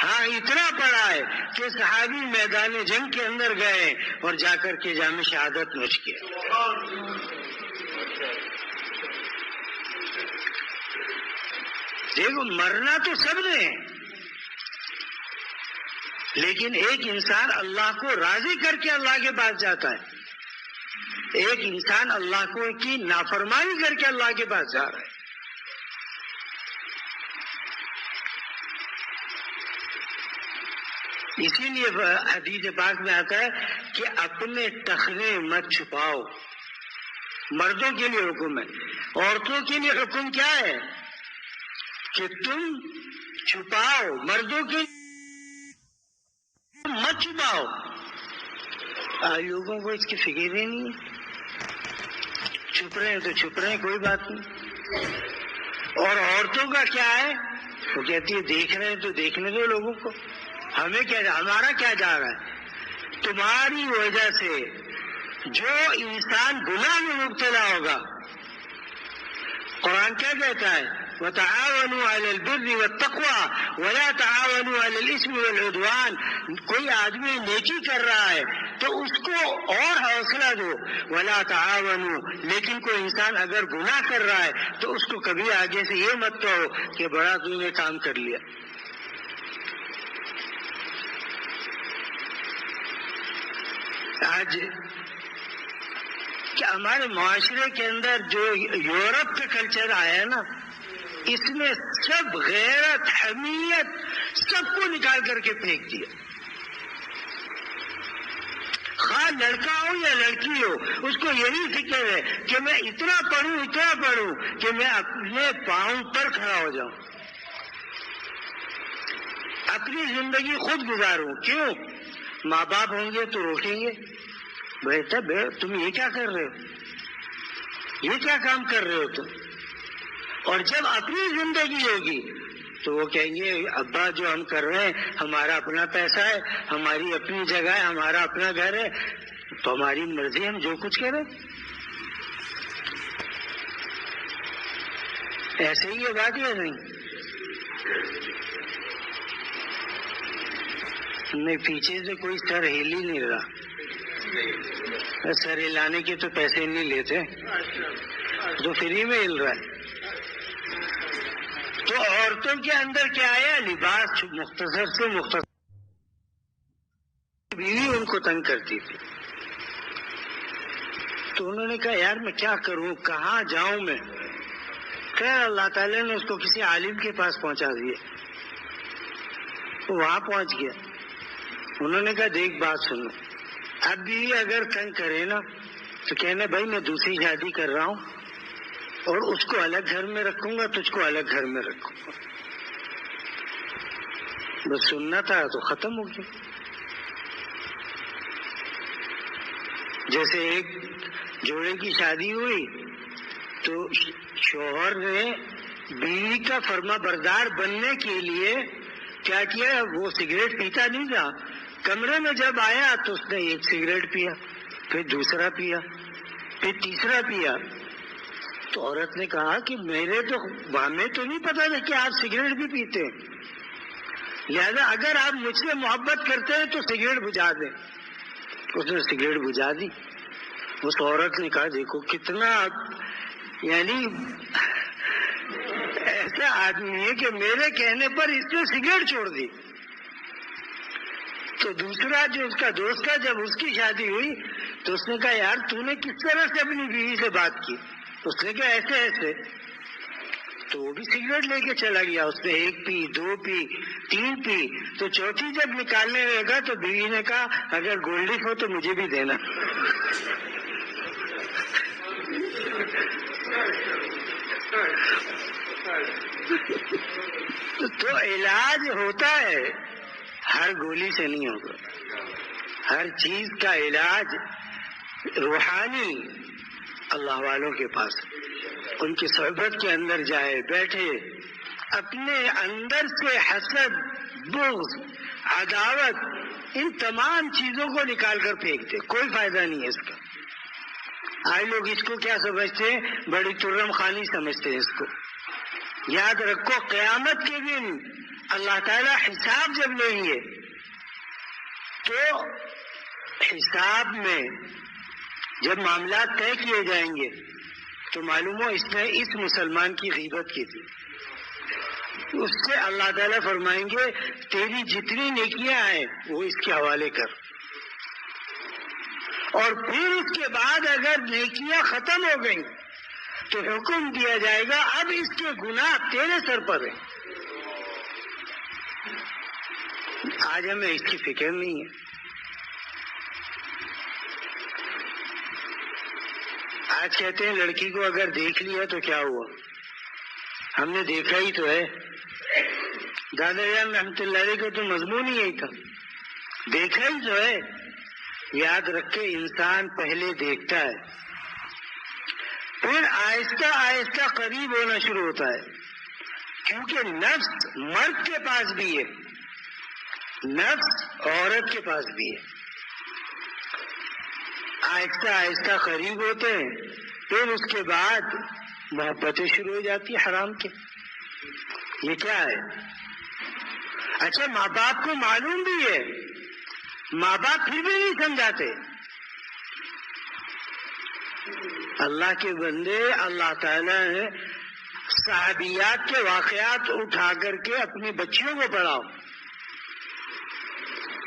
ہاں اتنا پڑا ہے کہ صحابی میدان جنگ کے اندر گئے اور جا کر کے جام شہادت نوش کیا. دیکھو مرنا تو سب نے، لیکن ایک انسان اللہ کو راضی کر کے اللہ کے پاس جاتا ہے، ایک انسان اللہ کو کی نافرمانی کر کے اللہ کے پاس جا رہا ہے. اسی لیے حدیث پاک میں آتا ہے کہ اپنے ٹخنے مت چھپاؤ. مردوں کے لیے حکم ہے، عورتوں کے لیے حکم کیا ہے کہ تم چھپاؤ، مردوں کے مت چھپاؤ. لوگوں کو اس کی فکر ہی نہیں ہے، چھپ رہے ہیں تو چھپ رہے ہیں، کوئی بات نہیں. اور عورتوں کا کیا ہے؟ وہ کہتی ہے دیکھ رہے ہیں تو دیکھنے دو لوگوں کو، ہمیں کیا، ہمارا کیا جا رہا ہے. تمہاری وجہ سے جو انسان گناہ میں مبتلا ہوگا، قرآن کیا کہتا ہے؟ وَتَعَاوَنُوا عَلَى الْبِرِّ وَالتَّقْوَى وَلَا تَعَاوَنُوا عَلَى الْإِثْمِ وَالْعُدْوَانِ. کوئی آدمی نیکی کر رہا ہے تو اس کو اور حوصلہ دو، وَلَا تَعَاوَنُوا. لیکن کوئی انسان اگر گناہ کر رہا ہے تو اس کو کبھی آگے سے یہ مت کہو کہ بڑا تم نے کام کر لیا. آج کہ ہمارے معاشرے کے اندر جو یورپ کا کلچر آیا نا، اس میں سب غیرت، حمیت سب کو نکال کر کے پھینک دیا. خواہ لڑکا ہو یا لڑکی ہو، اس کو یہی فکر ہے کہ میں اتنا پڑھوں کہ میں اپنے پاؤں پر کھڑا ہو جاؤں، اپنی زندگی خود گزاروں۔ کیوں؟ ماں باپ ہوں گے تو روکیں گے، بیٹا تم یہ کیا کر رہے ہو، یہ کیا کام کر رہے ہو تم؟ اور جب اپنی زندگی ہوگی تو وہ کہیں گے ابا جو ہم کر رہے ہیں ہمارا اپنا پیسہ ہے، ہماری اپنی جگہ ہے، ہمارا اپنا گھر ہے، تو ہماری مرضی، ہم جو کچھ کریں۔ ایسے ہی یہ بات ہے نہیں؟ نہیں، پیچھے سے کوئی سر ہل ہی نہیں رہا، سر ہلانے کے تو پیسے نہیں لیتے، جو فری میں ہل رہا ہے۔ تو عورتوں کے اندر کیا آیا؟ لباس مختصر سے مختصر، بیوی ان کو تنگ کرتی تھی، تو انہوں نے کہا یار میں کیا کروں، کہاں جاؤں میں؟ خیر اللہ تعالیٰ نے اس کو کسی عالم کے پاس پہنچا دیا، وہ وہاں پہنچ گیا۔ انہوں نے کہا دیکھ بات سنو، اب بیوی اگر تنگ کرے نا تو کہنا بھائی میں دوسری شادی کر رہا ہوں اور اس کو الگ گھر میں رکھوں گا، تجھ کو الگ گھر میں رکھوں گا۔ بس سننا تھا تو ختم ہو گیا۔ جیسے ایک جوڑے کی شادی ہوئی تو شوہر نے بیوی کا فرما بردار بننے کے لیے کیا کیا؟ وہ سگریٹ پیتا نہیں تھا، کمرے میں جب آیا تو اس نے ایک سگریٹ پیا، پھر دوسرا پیا، پھر تیسرا پیا۔ تو عورت نے کہا کہ ہمیں تو نہیں پتا تھا کہ آپ سگریٹ بھی پیتے ہیں، لہذا اگر آپ مجھ سے محبت کرتے ہیں تو سگریٹ بجھا دیں۔ اس نے سگریٹ بجھا دی۔ اس عورت نے کہا دیکھو کتنا، یعنی ایسا آدمی ہے کہ میرے کہنے پر اس نے سگریٹ چھوڑ دی۔ تو دوسرا جو اس کا دوست تھا، جب اس کی شادی ہوئی تو اس نے کہا یار تو نے کس طرح سے اپنی بیوی سے بات کی؟ اس نے کہا ایسے ایسے۔ تو وہ بھی سگریٹ لے کے چلا گیا، اس نے ایک پی، دو پی، تین پی، تو چوتھی جب نکالنے لگا تو بیوی نے کہا اگر گولڈی ہو تو مجھے بھی دینا۔ تو علاج ہوتا ہے، ہر گولی سے نہیں ہوگا، ہر چیز کا علاج روحانی اللہ والوں کے پاس، ان کی صحبت کے اندر جائے، بیٹھے، اپنے اندر سے حسد، بغض، عداوت، ان تمام چیزوں کو نکال کر پھینک دے، کوئی فائدہ نہیں ہے اس کا۔ آج لوگ اس کو کیا سمجھتے ہیں؟ بڑی ترم خانی سمجھتے ہیں اس کو۔ یاد رکھو قیامت کے دن اللہ تعالیٰ حساب جب لیں گے تو حساب میں جب معاملات طے کیے جائیں گے تو معلوم ہو اس نے اس مسلمان کی غیبت کی تھی، اس سے اللہ تعالیٰ فرمائیں گے تیری جتنی نیکیاں ہیں وہ اس کے حوالے کر، اور پھر اس کے بعد اگر نیکیاں ختم ہو گئیں تو حکم دیا جائے گا اب اس کے گناہ تیرے سر پر ہیں۔ آج ہمیں اس کی فکر نہیں ہے۔ آج کہتے ہیں لڑکی کو اگر دیکھ لیا تو کیا ہوا، ہم نے دیکھا ہی تو ہے۔ دادا جان رحمۃ اللہ علیہ کا تو مضمون ہی یہی تھا، دیکھا ہی تو ہے۔ یاد رکھے انسان پہلے دیکھتا ہے، پھر آہستہ آہستہ قریب ہونا شروع ہوتا ہے، کیونکہ نفس مرد کے پاس بھی ہے، نفس عورت کے پاس بھی ہے۔ آہستہ آہستہ قریب ہوتے ہیں، پھر اس کے بعد محبتیں شروع ہو جاتی ہیں حرام کے۔ یہ کیا ہے؟ اچھا ماں باپ کو معلوم بھی ہے، ماں باپ پھر بھی نہیں سمجھاتے۔ اللہ کے بندے، اللہ تعالیٰ نے صحابیات کے واقعات اٹھا کر کے اپنی بچیوں کو پڑھاؤ،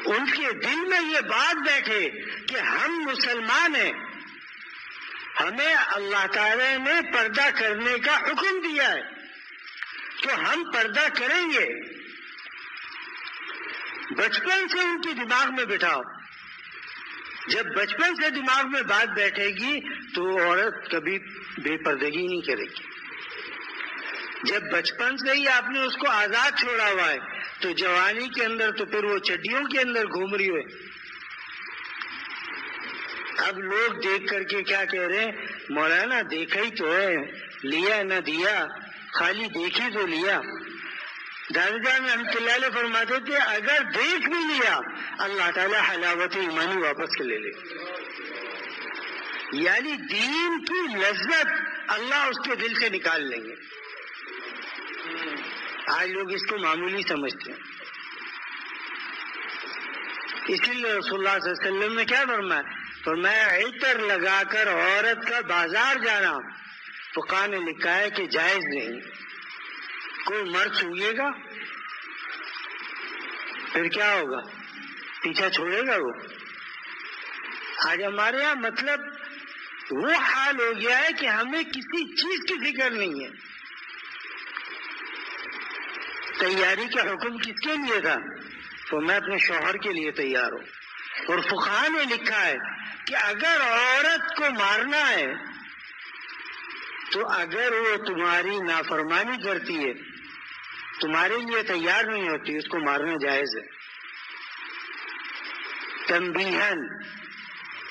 ان کے دل میں یہ بات بیٹھے کہ ہم مسلمان ہیں، ہمیں اللہ تعالیٰ نے پردہ کرنے کا حکم دیا ہے تو ہم پردہ کریں گے۔ بچپن سے ان کے دماغ میں بٹھاؤ، جب بچپن سے دماغ میں بات بیٹھے گی تو عورت کبھی بے پردگی نہیں کرے گی. جب بچپن سے ہی آپ نے اس کو آزاد چھوڑا ہوا ہے تو جوانی کے اندر تو پھر وہ چڈیوں کے اندر گھوم رہی ہوئے. اب لوگ دیکھ کر کے کیا کہہ رہے ہیں, مولانا دیکھا ہی تو ہے, لیا نہ دیا, خالی دیکھی تو لیا. دادا جان رحمۃ اللہ علیہ فرماتے تھے اگر دیکھ بھی لیا اللہ تعالیٰ حلاوت ایمانی واپس لے لے. یعنی دین کی لذت اللہ اس کے دل سے نکال لیں گے. آج لوگ اس کو معمولی سمجھتے ہیں. اسی لیے رسول اللہ صلی اللہ علیہ وسلم نے کیا فرمایا عطر لگا کر عورت کا بازار جانا فقہاء نے لکھا ہے کہ جائز نہیں. کوئی مرد چھوئے گا پھر کیا ہوگا, پیچھا چھوڑے گا وہ. آج ہمارے یہاں مطلب وہ حال ہو گیا ہے کہ ہمیں کسی چیز کی فکر نہیں ہے. تیاری کا حکم کس کے لیے تھا؟ تو میں اپنے شوہر کے لیے تیار ہوں. اور فقہاء نے لکھا ہے کہ اگر عورت کو مارنا ہے تو اگر وہ تمہاری نافرمانی کرتی ہے, تمہارے لیے تیار نہیں ہوتی, اس کو مارنا جائز ہے. تنبیہن,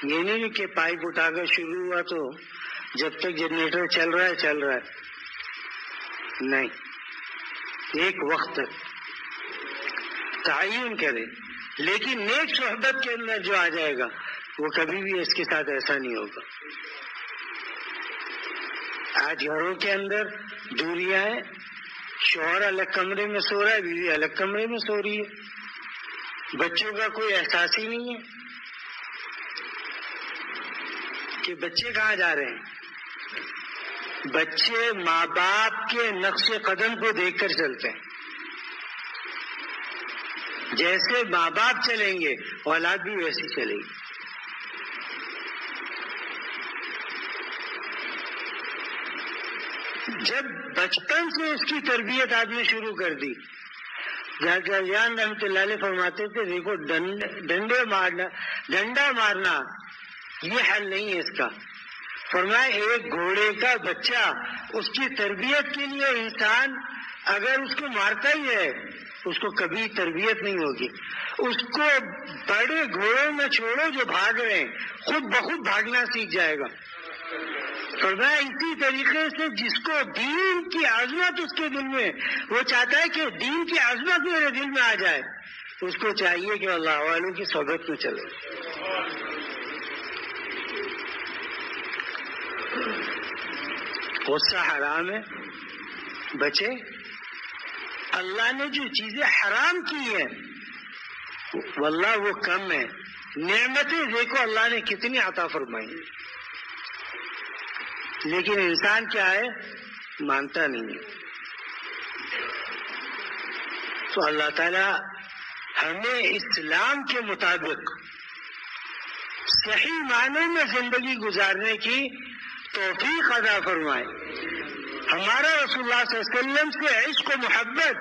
یہ نہیں کہ پائپ اٹھا کر شروع ہوا تو جب تک جنریٹر چل رہا ہے, نہیں, ایک وقت تک تعین کرے. لیکن نیک صحبت کے اندر جو آ جائے گا وہ کبھی بھی اس کے ساتھ ایسا نہیں ہوگا. آج گھروں کے اندر دوریاں ہیں, شوہر الگ کمرے میں سو رہا ہے, بیوی الگ کمرے میں سو رہی ہے, بچوں کا کوئی احساس ہی نہیں ہے کہ بچے کہاں جا رہے ہیں. بچے ماں باپ کے نقش قدم کو دیکھ کر چلتے ہیں. جیسے ماں باپ چلیں گے اولاد بھی ویسی چلے گی. جب بچپن سے اس کی تربیت آپ نے شروع کر دی, جان رحمۃ اللہ علیہ فرماتے تھے دیکھو ڈنڈا مارنا یہ حل نہیں ہے اس کا. فرمایا ایک گھوڑے کا بچہ, اس کی تربیت کے لیے انسان اگر اس کو مارتا ہی ہے اس کو کبھی تربیت نہیں ہوگی. اس کو بڑے گھوڑوں میں چھوڑو جو بھاگ رہے ہیں, خود بخود بھاگنا سیکھ جائے گا. فرمایا اسی طریقے سے جس کو دین کی عظمت اس کے دل میں, وہ چاہتا ہے کہ دین کی عظمت میرے دل میں آ جائے, اس کو چاہیے کہ اللہ والوں کی صحبت میں چلے. غصہ حرام ہے, بچے. اللہ نے جو چیزیں حرام کی ہیں واللہ وہ کم ہے. نعمتیں دیکھو اللہ نے کتنی عطا فرمائی, لیکن انسان کیا ہے, مانتا نہیں ہے. تو اللہ تعالی ہمیں اسلام کے مطابق صحیح معنوں میں زندگی گزارنے کی توفیق عطا فرمائے. ہمارا رسول اللہ صلی اللہ علیہ وسلم سے عشق و محبت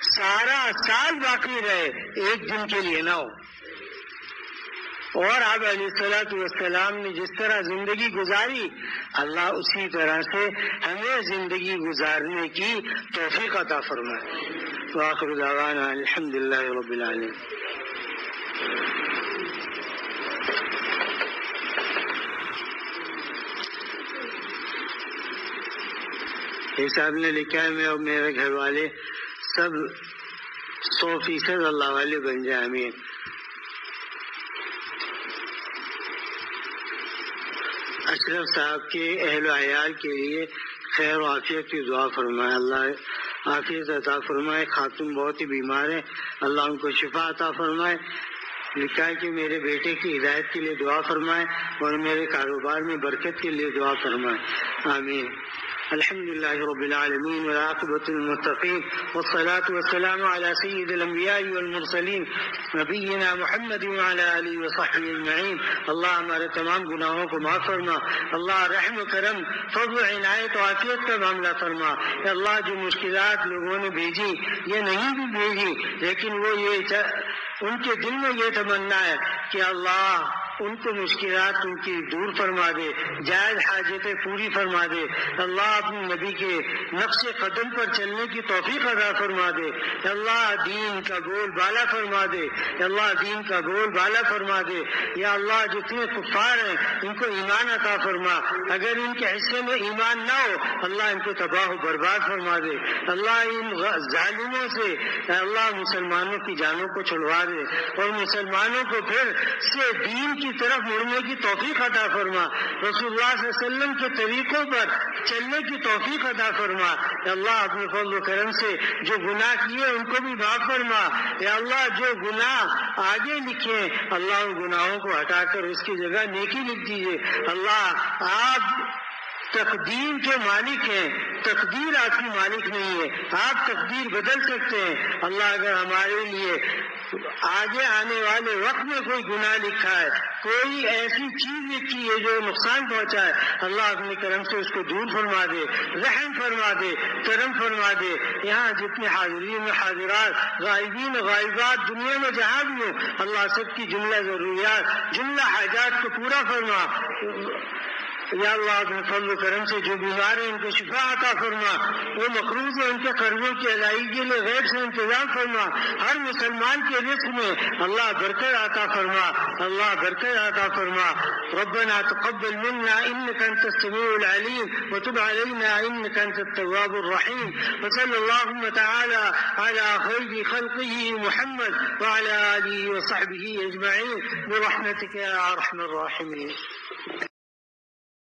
سارا سال باقی رہے, ایک دن کے لیے نہ ہو. اور آپ علیہ الصلوۃ والسلام نے جس طرح زندگی گزاری اللہ اسی طرح سے ہمیں زندگی گزارنے کی توفیق عطا فرمائے. وآخر دعوانا الحمدللہ رب العالمین. یہ صاحب نے لکھا ہے میں اور میرے گھر والے سب 100% اللہ والے بن جائیں, آمین. اشرف صاحب کے اہل و عیال کے لیے خیر و عافیت کی دعا فرمائے, اللہ عافیت عطا فرمائے. خاتون بہت ہی بیمار ہیں, اللہ ان کو شفا عطا فرمائے. لکھا ہے کہ میرے بیٹے کی ہدایت کے لیے دعا فرمائے اور میرے کاروبار میں برکت کے لیے دعا فرمائے, آمین. الحمد لله رب العالمين والعاقبة للمتقين والصلاة والسلام على سيد الأنبياء والمرسلين نبينا محمد وعلى آله وصحبه أجمعين. اللہ ہمارے تمام گناہوں کو معاف فرما, اللہ رحم و کرم فضل عنایت و عافیت کا معاملہ فرما. اے اللہ جو مشکلات لوگوں نے بھیجی یہ نہیں بھی بھیجی لیکن وہ یہ ان کے دل میں یہ تمنا ہے کہ اللہ ان کو مشکلات ان کی دور فرما دے، جائز حاجتیں پوری فرما دے۔ اللہ اپنے نبی کے نقش قدم پر چلنے کی توفیق عطا فرما دے۔ اللہ دین کا گول بالا فرما دے، اللہ دین کا گول بالا فرما دے۔ یا اللہ جتنے کفار ہیں ان کو ایمان عطا فرما، اگر ان کے حصے میں ایمان نہ ہو اللہ ان کو تباہ و برباد فرما دے۔ اللہ ان ظالموں سے اللہ مسلمانوں کی جانوں کو چھڑوا دے اور مسلمانوں کو پھر سے دین کی طرف مڑنے کی توفیق عطا فرما، رسول اللہ صلی اللہ علیہ وسلم کے طریقوں پر چلنے کی توفیق عطا فرما۔ یا اللہ اپنے فضل و کرم سے جو گناہ کیے ان کو بھی معاف فرما۔ یا اللہ جو گناہ آگے لکھے اللہ ان گناہوں کو ہٹا کر اس کی جگہ نیکی لکھ دیجیے۔ اللہ آپ تقدیر کے مالک ہیں، تقدیر آپ کی مالک نہیں ہے، آپ تقدیر بدل سکتے ہیں۔ اللہ اگر ہمارے لیے آگے آنے والے وقت میں کوئی گناہ لکھا ہے، کوئی ایسی چیز لکھی ہے جو نقصان پہنچائے، اللہ اپنے کرم سے اس کو دور فرما دے، رحم فرما دے، کرم فرما دے۔ یہاں جتنے حاضرین حاضرات، غائبین غائبات دنیا میں جہاں بھی ہوں اللہ سب کی جملہ ضروریات، جملہ حاجات کو پورا فرما۔ یا اللہ اپنے فضل و کرم سے جو بیمار ہیں ان کو شفا عطا فرما، وہ مقروض ہیں ان کے قرضوں کی ادائیگی کے لیے غیب سے انتظام فرما، ہر مسلمان کے رزق میں اللہ برکت عطا فرما، اللہ برکت عطا فرما۔ ربنا تقبل منا انك انت السميع العليم وتب علينا انك انت التواب الرحيم، وصلى اللهم تعالى على خير خلقه محمد وعلى آله وصحبه اجمعين برحمتك يا ارحم الراحمين۔